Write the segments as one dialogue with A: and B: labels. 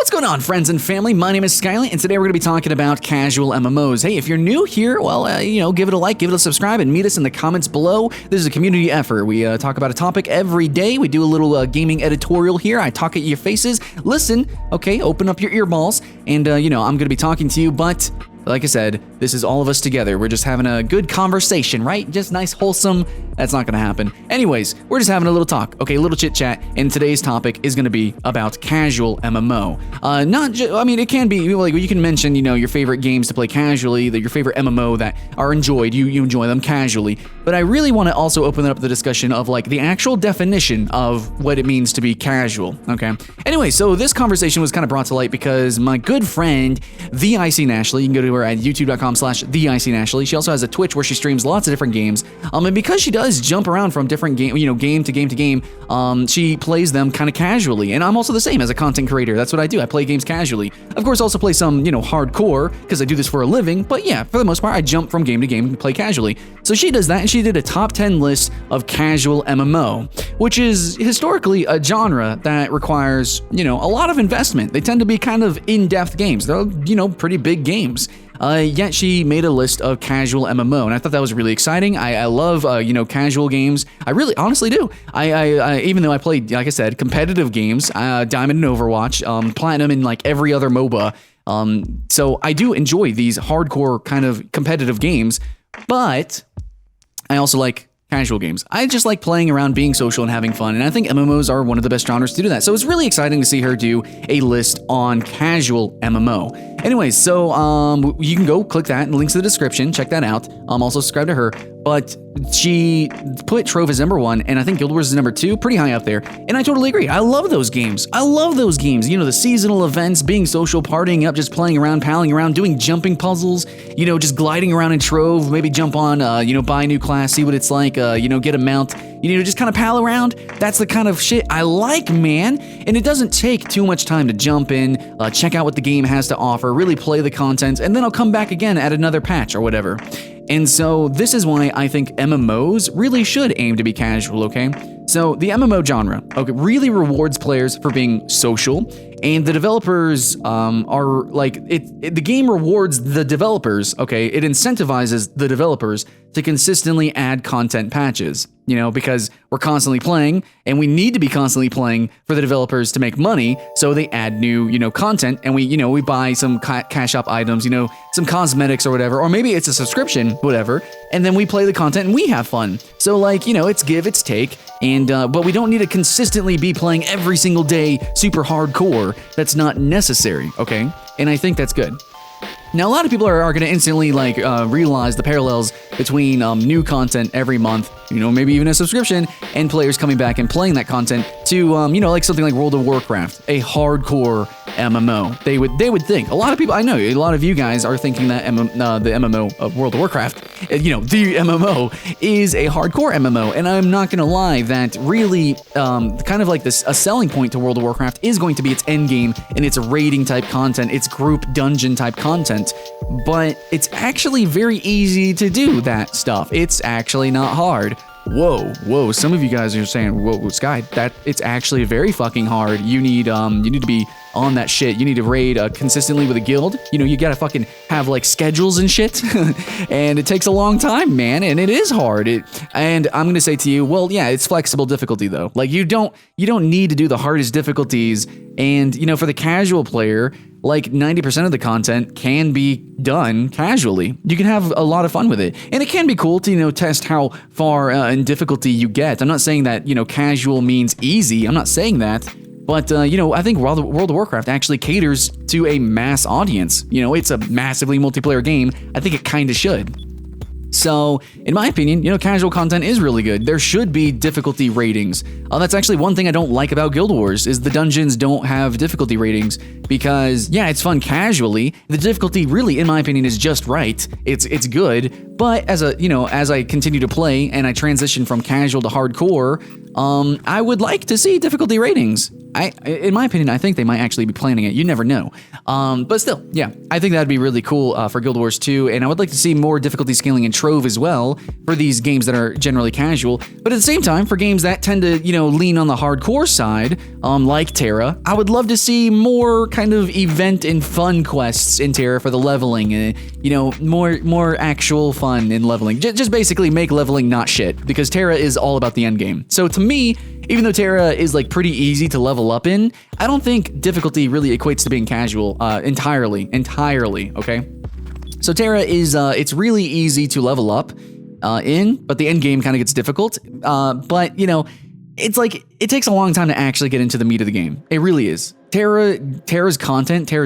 A: What's going on, friends and family? My name is Skylent, and today we're going to be talking about casual MMOs. Hey, if you're new here, well, give it a like, give it a subscribe, and meet us in the comments below. This is a community effort. We talk about a topic every day. We do a little gaming editorial here. I talk at your faces. Listen, okay, open up your earballs, and, I'm going to be talking to you, but like I said, this is all of us together. We're just having a good conversation, right? Just nice, wholesome. That's not going to happen. Anyways, we're just having a little talk, okay, a little chit chat, and today's topic is going to be about casual MMO. It can be, like, you can mention, your favorite games to play casually, your favorite MMO that are enjoyed, you enjoy them casually, but I really want to also open up the discussion of, like, the actual definition of what it means to be casual, okay? Anyway, so this conversation was kind of brought to light because my good friend, The Icy Nashley, you can go to her at youtube.com/TheIcyNashley. She also has a Twitch where she streams lots of different games, and because she does jump around from different game to game, she plays them kind of casually, and I'm also the same as a content creator. That's what I do. I play games casually. Of course, also play some, hardcore, because I do this for a living, but yeah, for the most part, I jump from game to game and play casually. So she does that, and she did a top 10 list of casual MMO, which is historically a genre that requires, a lot of investment. They tend to be kind of in-depth games. They're, pretty big games. Yet she made a list of casual MMO, and I thought that was really exciting. I love, casual games. I really, honestly do. I even though I played, like I said, competitive games, Diamond in Overwatch, Platinum in like every other MOBA. So I do enjoy these hardcore kind of competitive games, but I also like casual games. I just like playing around, being social, and having fun, and I think MMOs are one of the best genres to do that. So it's really exciting to see her do a list on casual MMO. Anyways, so you can go click that, and links in the description, check that out. Also subscribe to her, but she put Trove as number 1, and I think Guild Wars is number 2, pretty high up there, and I totally agree. I love those games. The seasonal events, being social, partying up, just playing around, palling around, doing jumping puzzles, just gliding around in Trove, maybe jump on, buy a new class, see what it's like, get a mount, just kind of pal around. That's the kind of shit I like, man, and it doesn't take too much time to jump in, check out what the game has to offer, really play the content, and then I'll come back again at another patch or whatever. And so this is why I think MMOs really should aim to be casual, okay? So the MMO genre, really rewards players for being social, and the developers are like, the game rewards the developers, okay? It incentivizes the developers to consistently add content patches, because we're constantly playing, and we need to be constantly playing for the developers to make money, so they add new, content, and we buy some cash shop items, some cosmetics or whatever, or maybe it's a subscription, whatever, and then we play the content and we have fun. So like, it's give, it's take, and but we don't need to consistently be playing every single day super hardcore. That's not necessary, okay? And I think that's good. Now, a lot of people are going to instantly realize the parallels between new content every month, maybe even a subscription, and players coming back and playing that content to, like something like World of Warcraft, a hardcore MMO. They would think, a lot of people, I know, a lot of you guys are thinking that the MMO of World of Warcraft, the MMO is a hardcore MMO, and I'm not going to lie, that really kind of like a selling point to World of Warcraft is going to be its end game and its raiding type content, its group dungeon type content, but it's actually very easy to do that stuff. It's actually not hard. Whoa, some of you guys are saying, whoa, Sky, that it's actually very fucking hard. You need to be on that shit. You need to raid consistently with a guild. You gotta fucking have like schedules and shit, and it takes a long time, man, and it is hard. And I'm gonna say to you, well, yeah, it's flexible difficulty though. Like you don't need to do the hardest difficulties, and for the casual player, like 90% of the content can be done casually. You can have a lot of fun with it, and it can be cool to test how far in difficulty you get. I'm not saying that casual means easy. I'm not saying that. But, I think World of Warcraft actually caters to a mass audience. It's a massively multiplayer game. I think it kind of should. So, in my opinion, casual content is really good. There should be difficulty ratings. That's actually one thing I don't like about Guild Wars, is the dungeons don't have difficulty ratings, because, yeah, it's fun casually. The difficulty really, in my opinion, is just right. It's good, but as I continue to play and I transition from casual to hardcore, I would like to see difficulty ratings. in my opinion, I think they might actually be planning it. You never know. But still, yeah, I think that'd be really cool for Guild Wars 2, and I would like to see more difficulty scaling in Trove as well for these games that are generally casual. But at the same time, for games that tend to, lean on the hardcore side, like Terra, I would love to see more kind of event and fun quests in Terra for the leveling. More actual fun in leveling. Just basically make leveling not shit, because Terra is all about the end game. So to me, even though Terra is like pretty easy to level up in, I don't think difficulty really equates to being casual entirely, okay? So Terra is, it's really easy to level up but the end game kind of gets difficult. But, it's like, it takes a long time to actually get into the meat of the game. It really is. Terra's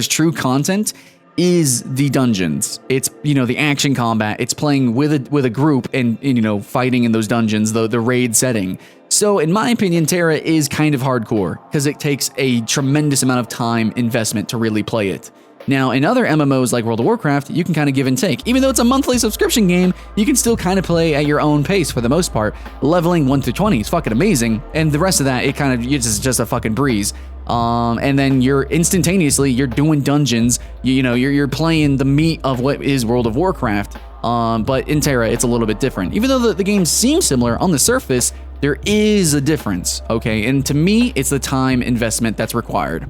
A: true content is the dungeons. It's, the action combat. It's playing with a group and fighting in those dungeons, the raid setting. So in my opinion, Terra is kind of hardcore because it takes a tremendous amount of time investment to really play it. Now, in other MMOs like World of Warcraft, you can kind of give and take. Even though it's a monthly subscription game, you can still kind of play at your own pace for the most part. Leveling 1 through 20 is fucking amazing, and the rest of that, it's just a fucking breeze. And then you're doing dungeons. You're playing the meat of what is World of Warcraft. But in Terra, it's a little bit different. Even though the games seem similar on the surface, there is a difference, okay? And to me, it's the time investment that's required.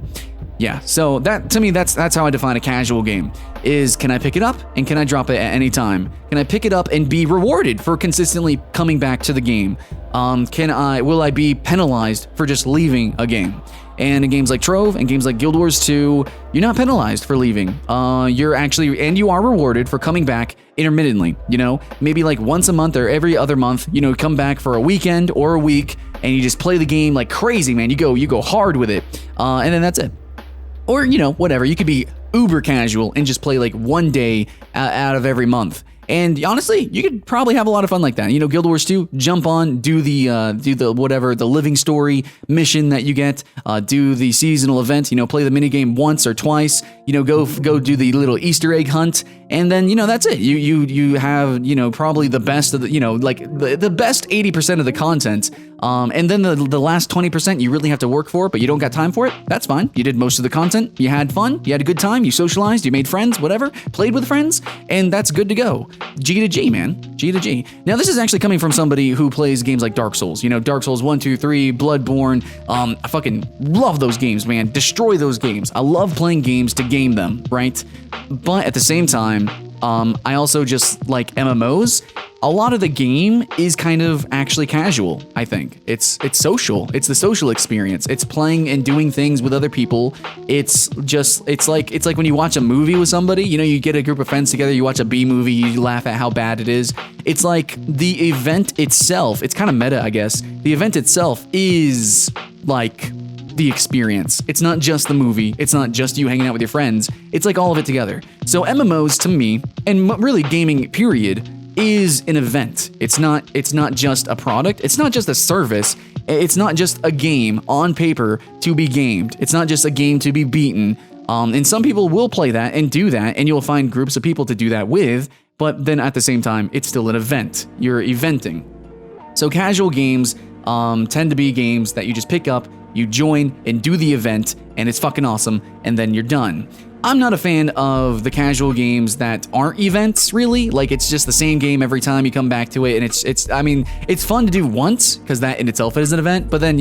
A: Yeah, so to me, that's how I define a casual game, is can I pick it up and can I drop it at any time? Can I pick it up and be rewarded for consistently coming back to the game? Will I be penalized for just leaving a game? And in games like Trove and games like Guild Wars 2, you're not penalized for leaving. You are rewarded for coming back intermittently, maybe like once a month or every other month, come back for a weekend or a week and you just play the game like crazy, man. You go hard with it. And then that's it. Or, whatever. You could be uber casual and just play like one day out of every month. And honestly, you could probably have a lot of fun like that. Guild Wars 2, jump on, do the living story mission that you get, do the seasonal event, play the minigame once or twice, go do the little Easter egg hunt, and then, that's it. You have, probably the best of the best 80% of the content, and then the last 20% you really have to work for, but you don't got time for it. That's fine. You did most of the content, you had fun, you had a good time, you socialized, you made friends, whatever, played with friends, and that's good to go. G to G, man. G to G. Now, this is actually coming from somebody who plays games like Dark Souls. Dark Souls 1, 2, 3, Bloodborne. I fucking love those games, man. Destroy those games. I love playing games to game them, right? But at the same time, I also just like MMOs. A lot of the game is kind of actually casual, I think. It's social. It's the social experience. It's playing and doing things with other people. It's like when you watch a movie with somebody, you get a group of friends together, you watch a B movie, you laugh at how bad it is. It's like the event itself, it's kind of meta, I guess. The event itself is like the experience. It's not just the movie. It's not just you hanging out with your friends. It's like all of it together. So MMOs to me, and really gaming period, is an event. It's not just a product. It's not just a service. It's not just a game on paper to be gamed. It's not just a game to be beaten. And some people will play that and do that, and you'll find groups of people to do that with, but then at the same time, it's still an event. You're eventing. So casual games tend to be games that you just pick up, you join and do the event, and it's fucking awesome, and then you're done. I'm not a fan of the casual games that aren't events, really. Like, it's just the same game every time you come back to it, and it's fun to do once, because that in itself is an event, but then,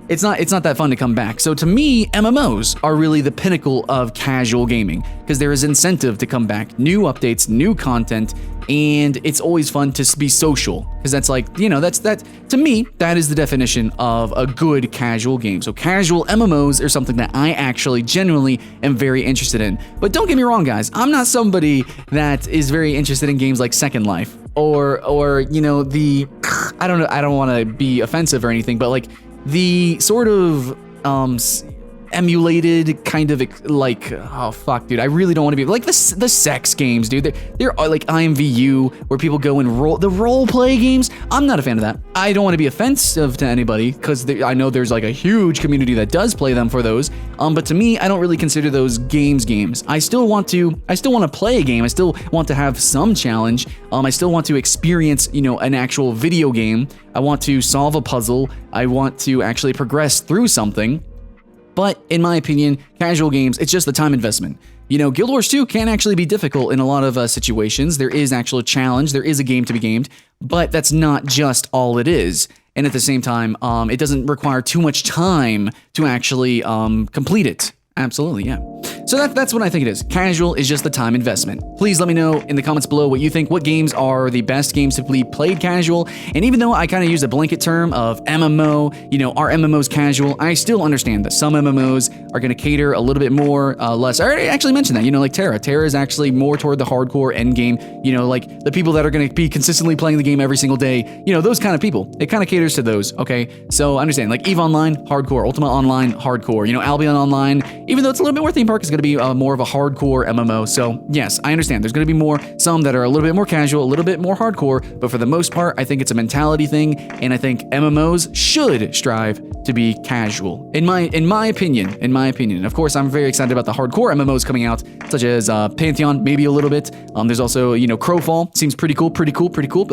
A: it's not that fun to come back. So to me, MMOs are really the pinnacle of casual gaming, because there is incentive to come back, new updates, new content, and it's always fun to be social, because that's like, to me, that is the definition of a good casual game. So casual MMOs are something that I actually genuinely am very interested in. But don't get me wrong, guys, I'm not somebody that is very interested in games like Second Life or I don't want to be offensive or anything, but like the sort of emulated kind of like, oh fuck, dude, I really don't want to be like the sex games, dude. There are like IMVU where people go and role play games. I'm not a fan of that. I don't want to be offensive to anybody, because I know there's like a huge community that does play them for those. But to me, I don't really consider those games. I still want to play a game. I still want to have some challenge. I still want to experience, an actual video game. I want to solve a puzzle. I want to actually progress through something. But in my opinion, casual games, it's just the time investment. You know, Guild Wars 2 can actually be difficult in a lot of situations. There is actually a challenge, there is a game to be gamed, but that's not just all it is. And at the same time, it doesn't require too much time to actually complete it. Absolutely, yeah. So that's what I think it is. Casual is just the time investment. Please let me know in the comments below what you think. What games are the best games to be played casual? And even though I kind of use a blanket term of MMO, you know, are MMOs casual? I still understand that some MMOs are going to cater a little bit more, less. I already actually mentioned that, you know, like Terra. Terra is actually more toward the hardcore end game, you know, like the people that are going to be consistently playing the game every single day, you know, those kind of people. It kind of caters to those, okay? So understand, like EVE Online, hardcore. Ultima Online, hardcore. You know, Albion Online, even though it's a little bit more theme park, it's going to be more of a hardcore MMO. So yes, I understand. There's going to be some that are a little bit more casual, a little bit more hardcore, but for the most part, I think it's a mentality thing, and I think MMOs should strive to be casual. In my opinion. And of course, I'm very excited about the hardcore MMOs coming out, such as Pantheon, maybe a little bit. There's also, you know, Crowfall seems pretty cool.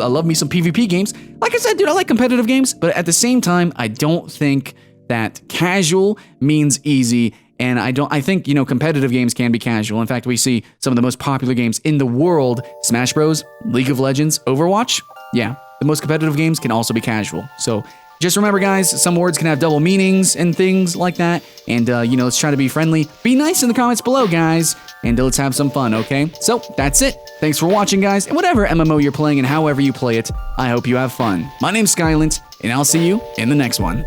A: I love me some PvP games. Like I said, dude, I like competitive games, but at the same time, I don't think that casual means easy. And I think, you know, competitive games can be casual. In fact, we see some of the most popular games in the world, Smash Bros, League of Legends, Overwatch. Yeah, the most competitive games can also be casual. So just remember, guys, some words can have double meanings and things like that. And, you know, let's try to be friendly. Be nice in the comments below, guys. And let's have some fun, okay? So that's it. Thanks for watching, guys. And whatever MMO you're playing and however you play it, I hope you have fun. My name's Skylent, and I'll see you in the next one.